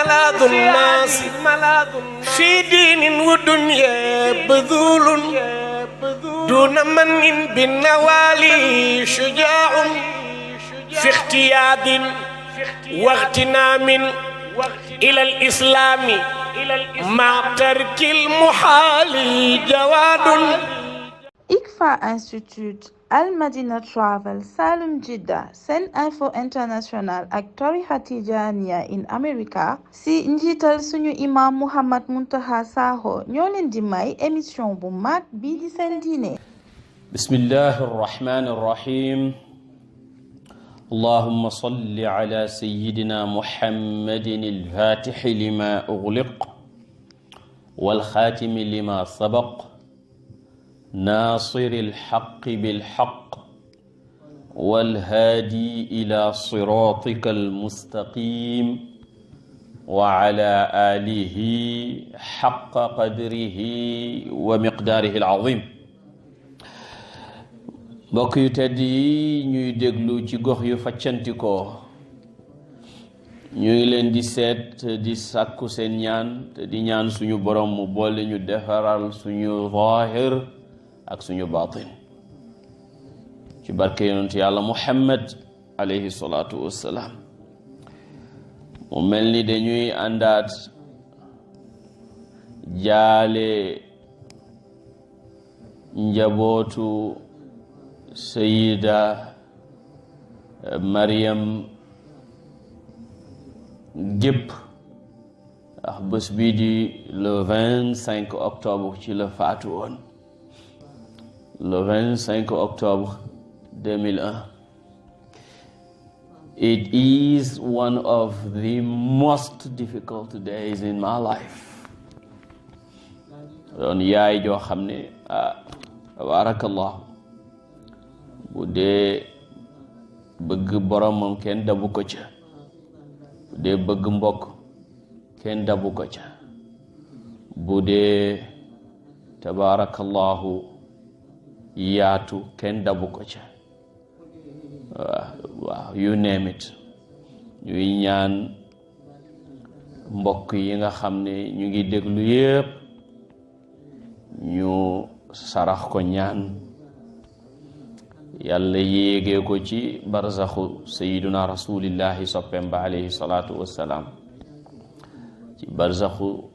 ملاذ الناس في دين ودنيا بذول دون من بالنوالي شجاع في اختياد واغتنام إلى الإسلام مع ترك المحال جواد. ICFA Institute, Al Madina Travel, Salum Jidda, Sen Info International ak tarixa Tijaaniya in America si njiital suñu imam Muhammad Muntaha Sakho ñoo leen di may émission bu mag bii di seen diine. Bismillahi rrahmani rrahim. Allahumma salli ala sayyidina Muhammadin al-fatixi lima ugliq wal xaatimi lima sabaq ناصر الحق بالحق والهادي إلى صراطك المستقيم وعلى آله حق قدره ومقداره العظيم. mbokk yu tedd yi ñuy déglu ci gox yu faccantikoo ñu ngi leen di seet di sàkku seen ñaan te di ñaan suñu borom mu boole ñu defaral suñu zaahir ak suñu baatin ci barke yonent yàlla Muhammad alayhi salaatu wassalaam. mu mel ni dañuy àndaat jaale njabootu Sayida Mariam gépp ndax bés bii di le 25 octobre ci la faatu woon. Le 25 octobre 2001. It is one of the most difficult days in my life. doon yaay joo xam ne tabarakallahu bu dee bëgg boromam kenn dabu ko ca, bu dee bëgg mbokk kenn dabu ko ca, bu dee tabarakallahu yaatu kenn dabu ko ca. waaw you name it. ñuy ñaan mbokk yi nga xam ne ñu ngi déglu yépp ñu sarax ko ñaan yàlla yéegee ko ci barzaxu sayyiduna rasulillahi soppem ba alayhi salaatu wassalaam, ci barzaxu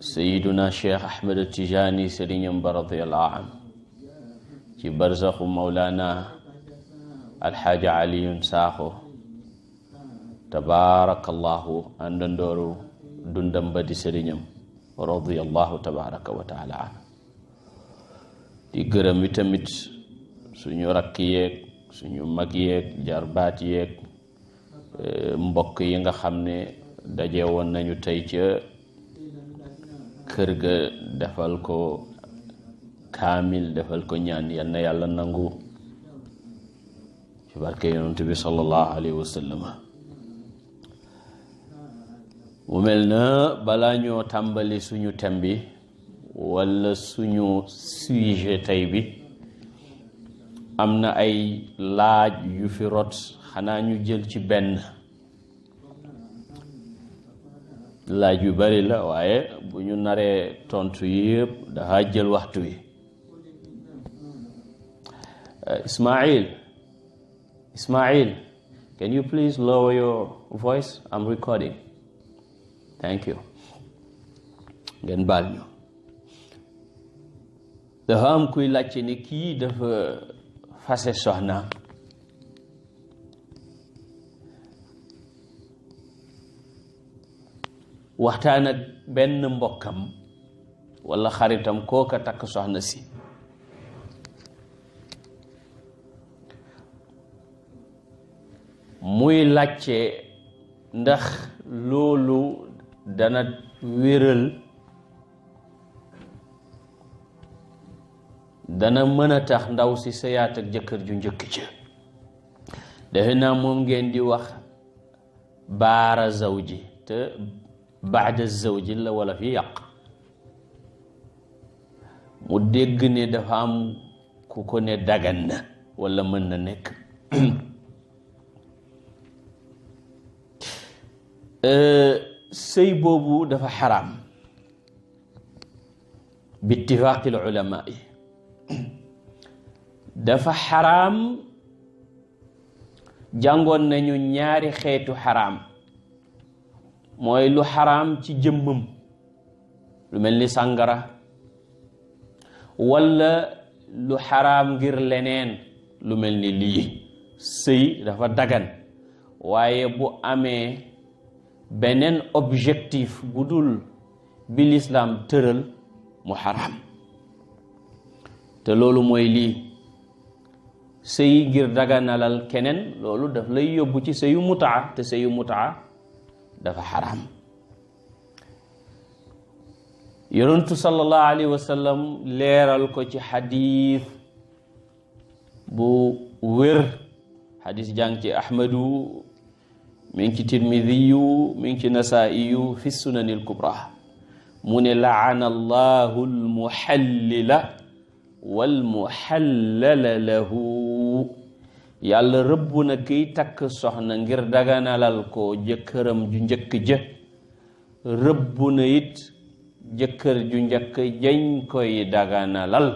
Sayyiduna Cheikh Ahmed Tijani sëriñam ba radiyallahu anhu, ci barzaxu Mawlana Alxaaji Aliyun Sakho tabaarakallahu àndandooru dundam ba di sëriñam radiyallahu tabaaraka wa taala anhu. di gërëm tamit suñu rakk yeeg suñu mag yeeg jarbaat yeeg mbokk yi nga xam ne daje woon nañu tey ca kër ga defal ko kaamil, defal ko ñaan, yal na yàlla nangu ci barke yonent bi sallallahu alayhi wa sallam. mu mel na balaa ñoo tàmbali suñu thème bi wala suñu sujet tey bi, am na ay laaj yu fi rot, xanaa ñu jël ci benn. laaj yu bari la waaye bu ñu naree tontu yëpp dafa jël waxtu wi. Ismail, can you please lower your voice? I'm recording. Thank you. ngeen baal ñu. dafa am kuy laajte ni kii dafa fase soxna, waxtaan ak benn mbokkam wala xaritam kooka takk soxna si, muy laajte ndax loolu dana wéral, dana mën a tax ndaw si sëyaat ak jëkkër ju njëkk ca. defe naa moom ngeen di wax baara zawji, te baada zawji la wala fi yàq. mu dégg ne dafa am ku ko ne dagan na wala mën na nekk. sëy boobu dafa xaraam bi ittifaaqil ulamaa yi dafa xaraam. jàngoon nañu ñaari xeetu xaraam mooy lu xaraam ci jëmmam lu mel ni sàngara walla lu xaraam ngir leneen lu mel ni lii sëy dafa dagan waaye bu amee beneen objectif bu dul bi lislaam tëral mu xaraam te loolu mooy lii sëy ngir daganalal keneen loolu daf lay yóbbu ci sëyu mutaa te sëyu mutaa dafa xaraam. yonentu sallallahu alayhi wa sallam leeral ko ci xadiis bu wér xadiis jàng ci ahmadu mi ngi ci tirmidiyu mi ngi ci nasaiyu fi sunanil kubra mu ne laana allahu almuxallila wal muxallala lahu yàlla rëbb na kiy takk soxna ngir daganalal ko jëkkëram ju njëkk ja rëbb na it jëkkër ju njëkk jañ koy daganalal.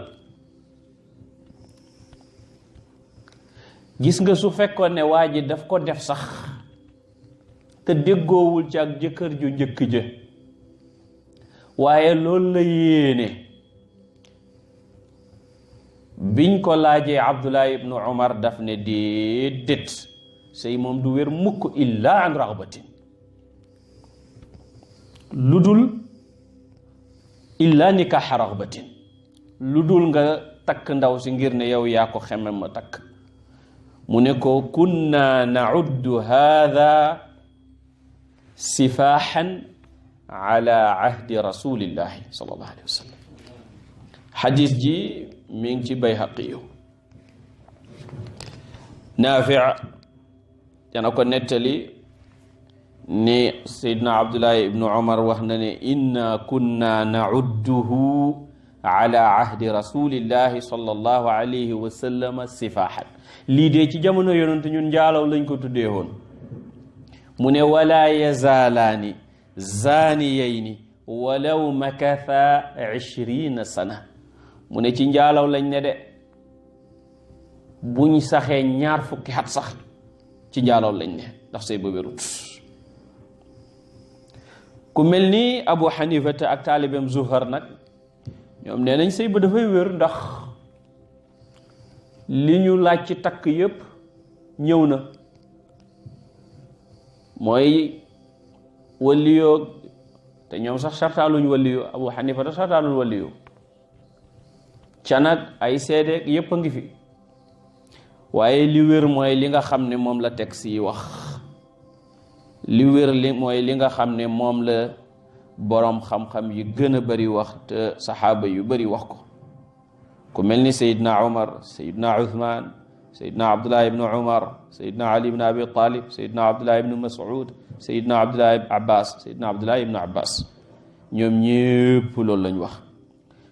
gis nga su fekkoon ne waa ji daf ko def sax te déggoowul ci ak jëkkër ju njëkk ja waaye loolu la yéene. biñ ko laajee Abdullah ibnu Umar daf ne déedéet sëy moom du wér mukk illa an raxbatin lu dul illa nikaaxa raxbatin lu dul nga takk ndaw si ngir ne yow yaa ko xemem ma takk mu ne ko kunna nauddu haada sifaaxan ala ahdi rasulillahi sallallahu alayhi wa sallam. xadis ji mi ngi ci Bayhaqi yu Naafi' dana ko nettali ni Seydina Abdullahi ibnu Umar wax na ne inna kunna naudduhu ala ahdi rasulillahi sallallahu alayhi wa sallam sifaaxan lii de ci jamono yonent ñun njaalaw lañ ko tuddee woon mu ne wala yazaalaani zaaniyayni walaw makatha 20 sana mu ne ci njaalaw lañ ne de buñ saxee 20 fukki at sax ci njaalaw lañ ne ndax sëy ba wérut. ku mel ni Abu Hanifa te ak taalibeem Zuhar nag ñoom nee nañ sëy ba dafay wér ndax li ñu laaj ci takk yépp ñëw na mooy waliyoo te ñoom sax sartaaluñ waliyoo Abu Hanifa te sartaaluñ waliyoo ca nag ay seede yépp a ngi fi waaye li wér mooy li nga xam ne moom la texte yi wax li wér li mooy li nga xam ne moom la boroom xam-xam yi gën a bari wax te saxaaba yu bari wax ko ku mel ni Seydina Umar Seydina Uthman Seydina Abdullah ibnu Umar Seydina Ali ibnu Abi Talib Seydina Abdullah ibnu Mas'ud Seydina Abdullah ibnu Abbas Seydina Abdullah ibnu Abbas ñoom ñépp loolu lañ wax.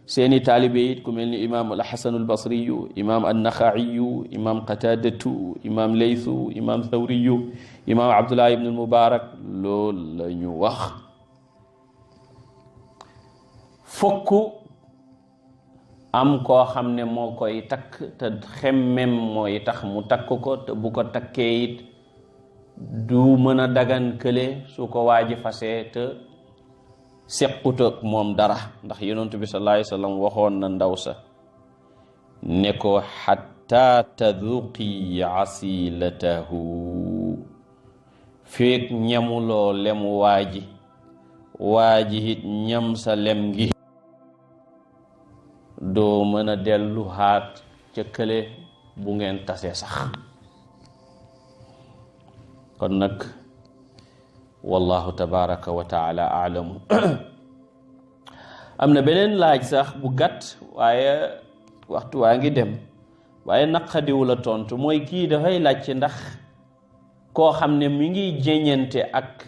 seeni taalibe it ku mel ni imaam al-Hasan al-Basriyu imaam an-Naxa'iyu imaam Qataadatu imaam Laythu imaam Thawriyu imaam Abdullah ibn al-Mubarak loolu la ñu wax. fokk am koo xam ne moo koy takk te xemmem mooy tax mu takk ko te bu ko takkee it du mën a dagan kële su ko waaji fasee te sequt ak moom dara ndax yonent bi sallallahu alayhi wa sallam waxoon na ndaw sa ne ko xatta taduqi asilatahu feek ñamuloo lemu waaji it ñam sa lem gi doo mën a dellu haat ca kële bu ngeen tasee sax. kon nag wallahu tabaraka wa taala aalamu. am na beneen laaj sax bu gàtt waaye waxtu waa ngi dem waaye naqadiwu la tontu mooy kii dafay laaj ndax koo xam ne mi ngi jeññante ak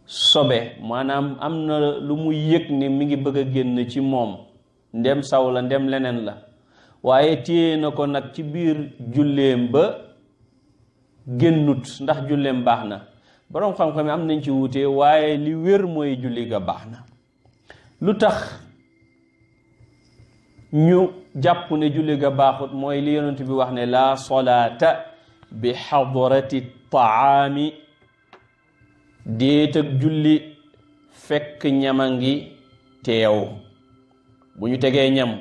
sobe maanaam am na lu mu yëg ne mi ngi bëgg a génn ci moom ndem saw la ndem leneen la waaye téye na ko nag ci biir julleem ba génnut ndax julleem baax na boroom xam-xam am nañ ci wuute waaye li wér mooy julli ga baax na. lu tax ñu jàpp ne julli ga baaxut mooy li yonent bi wax ne la solaata bi xadarati taami, déet ak julli fekk ñama ngi teew. bu ñu tegee ñam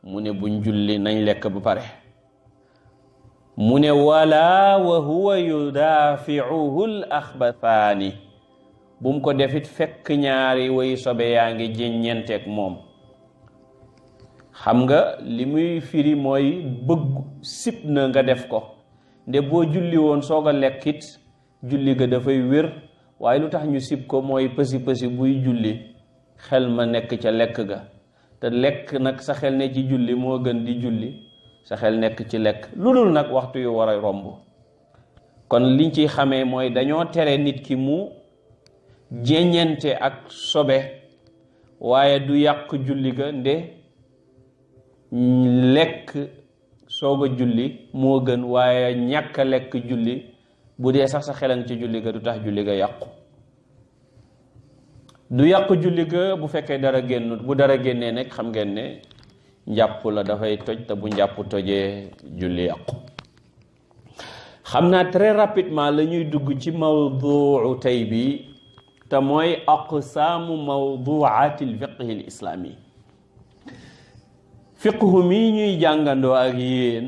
mu ne buñ julli nañ lekk ba pare. mu ne wala wa huwa yudaafiuhu l axbathaani, bu mu ko defit fekk ñaari way sobe yaa ngi jéññenteeg moom. xam nga li muy firi mooy bëgg sib na nga def ko, nde boo julli woon soog a lekkit julli ga dafay wér, waaye lu tax ñu sib ko mooy pësi buy julli xel ma nekk ca lekk ga, te lekk nag sa xel ne ci julli moo gën di julli sa xel nekk ci lekk, lu dul nag waxtu yu war a romb. kon liñ ciy xamee mooy dañoo tere nit ki mu jéññente ak sobe waaye du yàq julli ga, nde lekk soog a julli moo gën, waaye ñàkk a lekk julli bu dee sax sa xelan ci julli ga du tax julli ga yàqu. du yàq julli ga bu fekkee dara génnut. bu dara génnee nag xam ngeen ne njàpp la dafay toj, te bu njàpp tojee julli yàqu. xam naa très rapidement la ñuy dugg ci mawduu tey bi, te mooy aqsaamu mawduaati lfiqhi l islaami. fiqhu mi ñuy jàngandoo ak yéen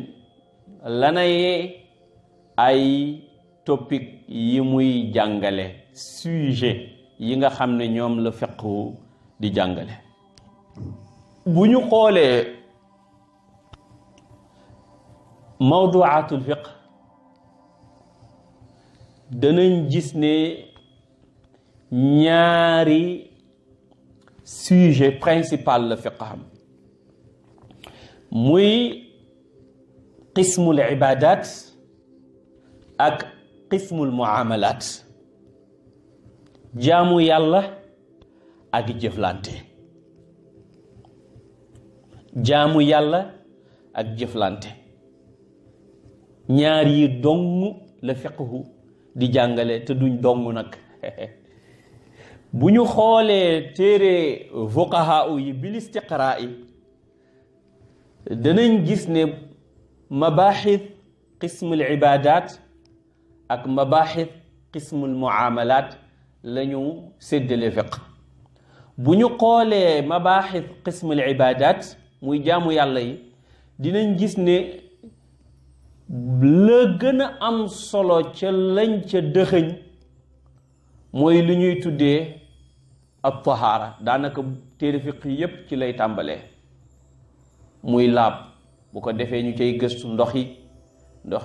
lanay ay topic yi muy jàngale, sujet yi nga xam ne ñoom la fiqhu di jàngale. bu ñu xoolee mawduaatul fiqh danañ gis ne ñaari sujet principal la fiqh am, muy qismul ibadat ak qismul muamalat, jaamu yàlla ak jëflante. jaamu yàlla ak jëflante ñaar yi dong la fiqhu di jàngale, te duñ dong nag. bu ñu xoolee téere fuqaha yi bil istiqraa yi danañ gis ne mabaaxis qismul ibadat ak mabaaxis qismul muamalat la ñu séddale fiq. bu ñu xoolee mabaaxis qismul ibadat muy jaamu yàlla yi dinañ gis ne la gën a am solo ca lañ ca dëxëñ mooy lu ñuy tuddee ab tahaara. daanaka téere fiq yépp ci lay tàmbalee, muy laab. bu ko defee ñu cay gëstu ndox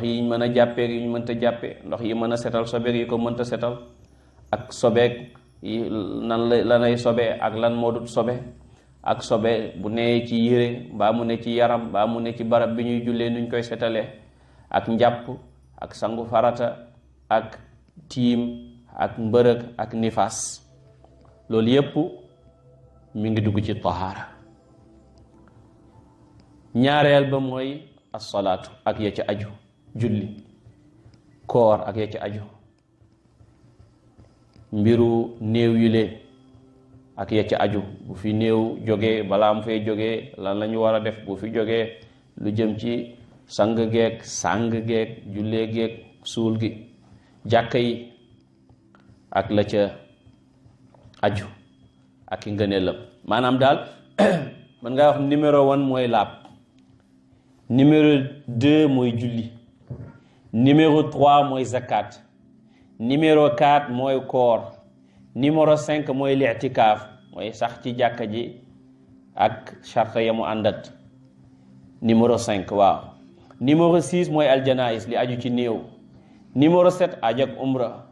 yi mën a jàppeeg yu ñu mënta jàppee, ndox yi mën a setal sobeeg yi ko mënta setal, ak sobeeg yi nan lanay sobe ak lan moo dut sobe, ak sobe bu nee ci yére mbaa mu ne ci yaram mbaa mu ne ci barab bi ñuy jullee nuñ koy setalee, ak njàpp ak sangu farata ak tiim ak mbërëg ak nifaas. loolu yépp mi ngi dugg ci tahaara. ñaareel ba mooy as-salaatu ak ya ca aju, julli, koor ak ya ca aju, mbiru néew yile ak ya ca aju. bu fi néew jógee balaa mu fay jógee lan la ñu war a def, bu fi jógee lu jëm ci sang geeg sàng geeg jullee geeg suul gi, jàkka yi ak la ca aju ak i ngëneelam. maanaam daal mën ngaa wax numéro 1 mooy laab, numéro 2 mooy julli, numéro 3 mooy zakat, numéro 4 mooy koor, numéro 5 mooy li'tikaaf, mooy sax ci jàkka ji ak charta ya mu àndat. numéro 5 waaw. numéro 6 mooy aljanaïs, li aju ci néew. numéro 7 aj ak umra.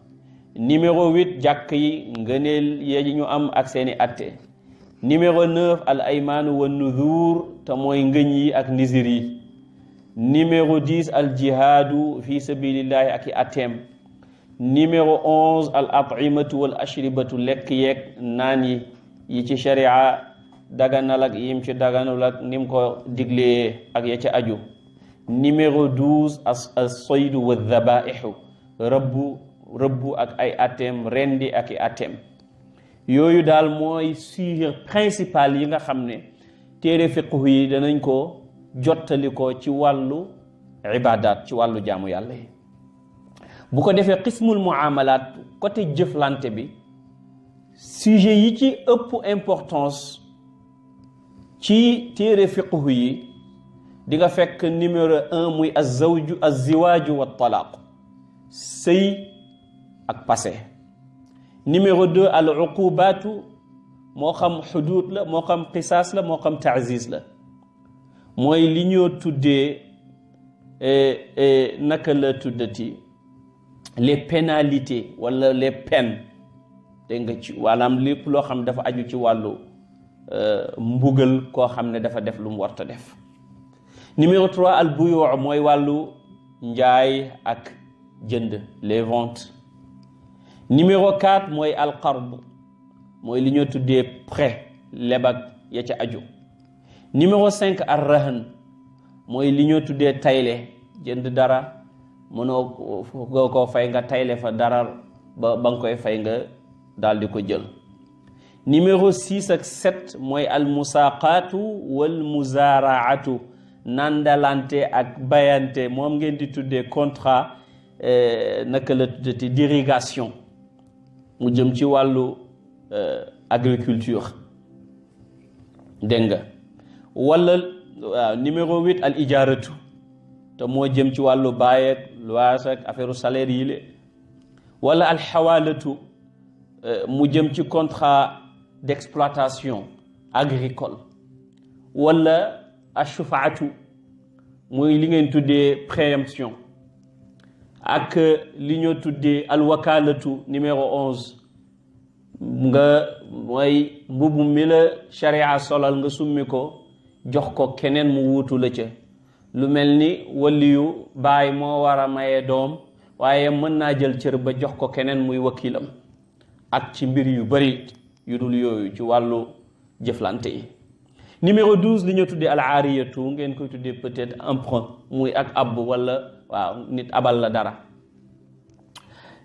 numéro 8 jàkk yi ngëneel yi ñu am ak seeni atte. numéro 9 al aymaanu wa nuzuur, te mooy ngëñ yi ak nisir yi. numéro 10 al jihaadu fi sabilillahi ak i atteem. numéro 11 al at'imatu wal ashribatu, lekk yeeg naan yi ci sharia daganal ak yim ci daganul ak nim ko diglee ak ya ca aju. numéro 12 as saydu wa dhabaihu, rëbbu rëbbu ak ay atteem rendi ak i atteem yooyu daal mooy sujet principal yi nga xam ne téere fiqhu yi danañ ko jottali ko ci wàllu ibadat ci wàllu jaamu yàlla yi bu ko defee qismul muamalat côté jëflante bi sujet yi ci ëpp importance ci téere fiqhu yi di nga fekk numéro 1 muy az-ziwaaju wa talaaq sëy ak passé numéro 2 al uqubaatu moo xam xuduud la moo xam qisaas la moo xam ta'ziz la mooy li ñoo tuddee naka la tuddati les pénalités wala les peines dégg nga ci wàllam lépp loo xam dafa aju ci wàllu mbugal koo xam ne dafa def lu mu warta def numéro 3 al buyu' mooy wàllu njaay ak jënd les ventes numéro 4 mooy al qard mooy li ñoo tuddee prêt lebak ya ca aju numéro 5 ar rahan mooy li ñoo tuddee tayle jënd dara mënoo ko fay nga tayle fa dara ba nga koy fay nga daal di ko jël numéro 6 ak 7 mooy al musaqatu wal muzaraatu nandalante ak bayante moom ngeen di tuddee contrat naka la tuddati d'irrigation mu jëm ci wàllu agriculture dégg nga wala waaw numéro 8 al ijaratu te moo jëm ci wàllu baay ak luwaas ak affaire salaire yi le wala al xawaalatu mu jëm ci contrat d'exploitation agricole wala ashufaatu muy li ngeen tuddee préemption ak li ñoo tuddee alwakalatu numéro 11 nga mooy mbubu mi la sharia solal nga summi ko jox ko keneen mu wuutu la ca lu mel ni waliyu baay moo war a maye doom waaye mën naa jël cër ba jox ko keneen muy wakilam ak ci mbir yu bari yu dul yooyu ci wàllu jëflante yi numéro 12 li ñu tuddee al aariyatu ngeen koy tuddee peut-être emprunt muy ak ab wala waaw nit abal la dara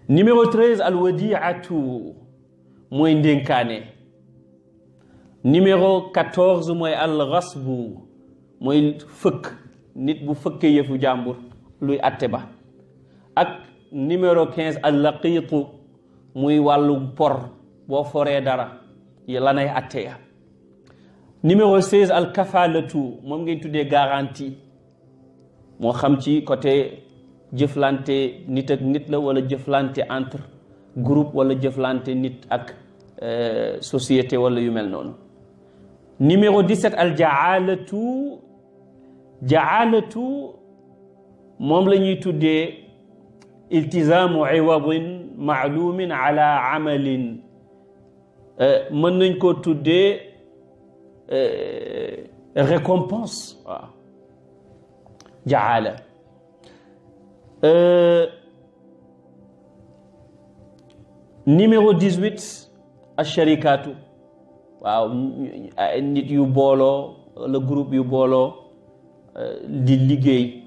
numéro 13 al wadiatu mooy ndénkaane numéro 14 mooy al ghasbu mooy fëkk nit bu fëkkee yëfu jàmbur luy atte ba ak numéro 15 al laqiitu muy wàllu por boo foree dara yi lanay atte ya numéro 16 al kafalatu moom ngay tuddee garantie moo xam ci côté jëflante nit ak nit la wala jëflante entre groupe wala jëflante nit ak société wala yu mel noonu numéro 17 al jaalatu moom la ñuy tuddee iltizaamu iwadin maalumin ala amalin mën nañ ko tuddee récompense waaw jaala numéro 18 asharikaatu waaw nit yu booloo la groupe yu booloo di liggéey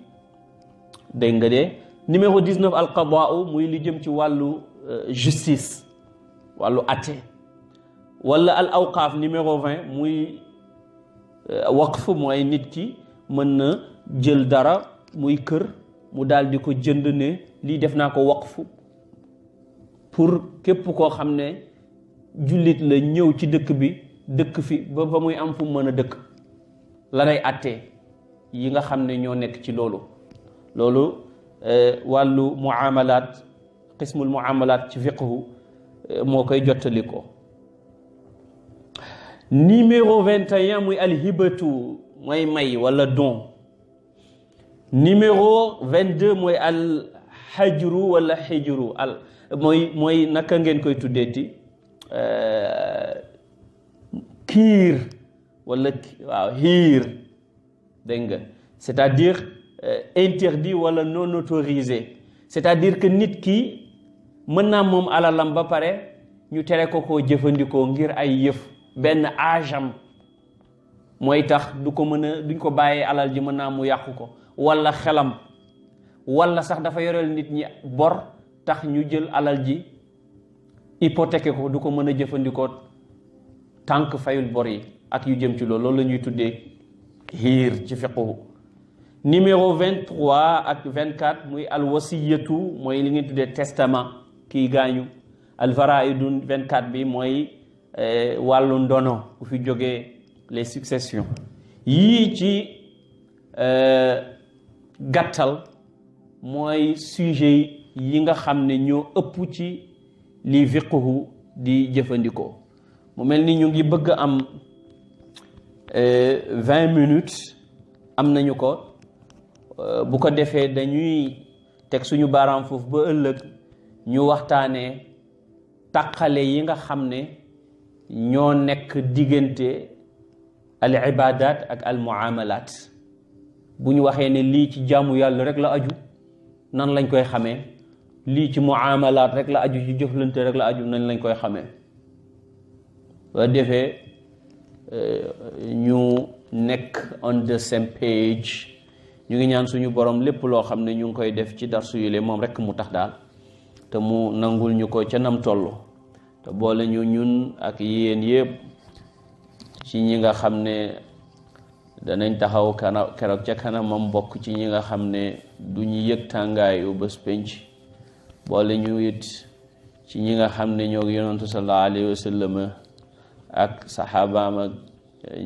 dégg nga de numéro 19 alqadaau muy li jëm ci wàllu justice wàllu atte wala al awqaaf numéro 20 muy waqf mooy nit ki mën na jël dara muy kër mu daal di ko jënd ne lii def naa ko waqf pour képp koo xam ne jullit la ñëw ci dëkk bi dëkk fi ba muy am fu mu mën a dëkk la nay attee yi nga xam ne ñoo nekk ci loolu wàllu muamalat qismul muamalat ci fiqhu moo koy jottali ko numéro 21 muy alhibatu mooy may wala don numéro 22 mooy al hajru wala hijru mooy naka ngeen koy tuddeeti kiir wala waaw hiir dégg nga c'est-à-dire interdit wala non autorisé c'est-à-dire que nit ki mën naa moom alalam ba pare ñu tere ko koo jëfandikoo ngir ay yëf benn agam mooy tax du ko mën a duñ ko bàyyee alal ji mën naa mu yàqu ko wala xelam wala sax dafa yoreel nit ñi bor tax ñu jël alal ji hypothéqué ko du ko mën a jëfandikoo tànk fayul bor yi ak yu jëm ci loolu la ñuy tuddee hiir ci fiqhu. numéro 23 ak 24 muy alwasiyatu mooy li ngeen tuddee testament kii gaañu. alfaraidu 24 bi mooy wàllu ndono bu fi jógee les successions yii ci gàttal mooy sujet yi nga xam ne ñoo ëpp ci li fiqhu di jëfandikoo. mu mel ni ñu ngi bëgg am 20 minutes am nañu ko bu ko defee dañuy teg suñu baaraam foofu ba ëllëg ñu waxtaanee tàqale yi nga xam ne ñoo nekk diggante al ibadat ak al muamalat. bu ñu waxee ne lii ci jaamu yàlla rek la aju nan lañ koy xamee, lii ci muamalat rek la aju, ci jëflante rek la aju, nan lañ koy xamee. ba defee ñu nekk on the same page. ñu ngi ñaan suñu borom lépp loo xam ne ñu ngi koy def ci darsu yile moom rek mu tax daal te mu nangul ñu ko ca nam toll te boole ñu ñun ak yéen yëpp ci ñi nga xam ne danañ taxaw keroog ca kanamam bokk ci ñi nga xam ne du ñu yëg tàngaayu bés penc. boole ñu it ci ñi nga xam ne ñoo yonantu sallallahu alayhi wa sallam ak saxaabaam ak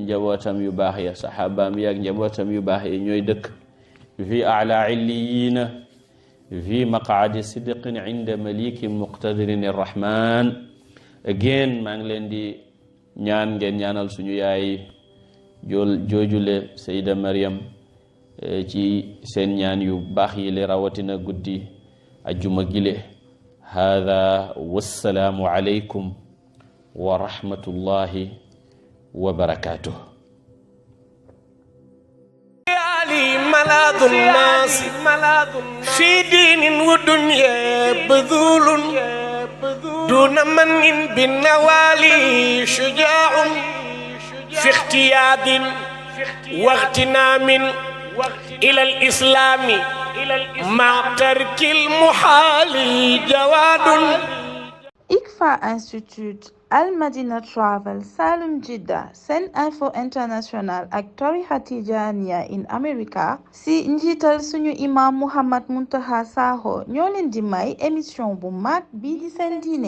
njabootam yu baax ya saxaabaam yi ak njabootam yu baax yi ñooy dëkk fi a'la illiyina fi maq'adi sidqin inda malikin muqtadirin arrahman. again maa ngi leen di ñaan ngeen ñaanal suñu yaay joojule Sayida Maryam ci seen ñaan yu baax yi le rawatina guddi ajjuma gile. hada wassalaamu alaykum wa rahmatullahi wa barakatuh. ملاذ الناس في دين ودنيا بذول دون من بالنوالي شجاع في اختياد واغتنام إلى الإسلام مع ترك المحال جواد. ICFA Institute, Al Madina Travel, Salum Jidda, Sen Info International ak tarixa Tijaaniya in America si njiital suñu imam Muhammad Muntaqa Sakho ñoo leen di may émission bu mag bii di seen diine.